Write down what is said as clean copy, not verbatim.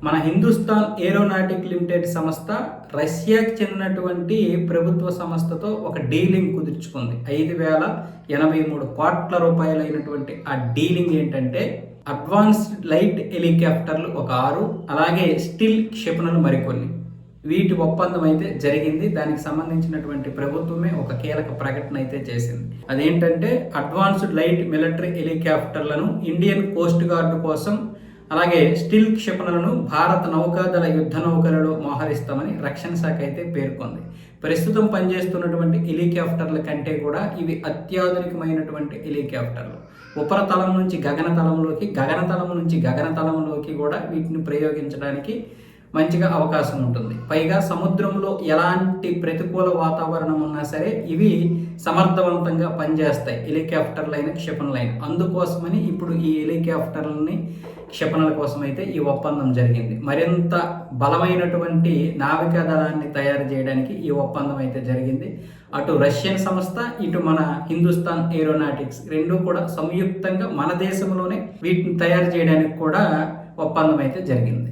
మన Hindustan aeronautic limited సంస్థ రష్యాకి చెందినటువంటి ప్రభుత్వ సంస్థతో ఒక డీలింగ్ కుదుర్చుకుంది. 5,083 కోట్ల రూపాయలైనటువంటి ఆ డీలింగ్ ఏంటంటే అడ్వాన్స్డ్ లైట్ హెలికాప్టర్లు ఒక 6, అలాగే స్టిల్ క్షిపణులు మరికొన్ని. వీటి ఒప్పందం అయితే జరిగింది. దానికి సంబంధించినటువంటి ప్రభుత్వమే ఒక కీలక ప్రకటన అయితే చేసింది. అదేంటంటే అడ్వాన్స్డ్ లైట్ మిలిటరీ హెలికాప్టర్లను ఇండియన్ కోస్ట్ గార్డు కోసం, అలాగే స్టిల్ క్షిపణులను భారత నౌకాదళ యుద్ధ నౌకలలో మోహరిస్తామని రక్షణ శాఖ అయితే పేర్కొంది. ప్రస్తుతం పనిచేస్తున్నటువంటి హెలికాప్టర్ల కంటే కూడా ఇవి అత్యాధునికమైనటువంటి హెలికాప్టర్లు. ఉపరితలం నుంచి గగనతలంలోకి, గగనతలం నుంచి గగనతలంలోకి కూడా వీటిని ప్రయోగించడానికి మంచిగా అవకాశం ఉంటుంది. పైగా సముద్రంలో ఎలాంటి ప్రతికూల వాతావరణం ఉన్నా సరే ఇవి సమర్థవంతంగా పనిచేస్తాయి, హెలికాప్టర్లైన క్షిపణులైన. అందుకోసమని ఇప్పుడు ఈ హెలికాప్టర్లని క్షిపణుల కోసం అయితే ఈ ఒప్పందం జరిగింది. మరింత బలమైనటువంటి నావికా దళాన్ని తయారు చేయడానికి ఈ ఒప్పందం అయితే జరిగింది. అటు రష్యన్ సంస్థ, ఇటు మన హిందుస్థాన్ ఏరోనాటిక్స్ రెండూ కూడా సంయుక్తంగా మన దేశంలోనే వీటిని తయారు చేయడానికి కూడా ఒప్పందం అయితే జరిగింది.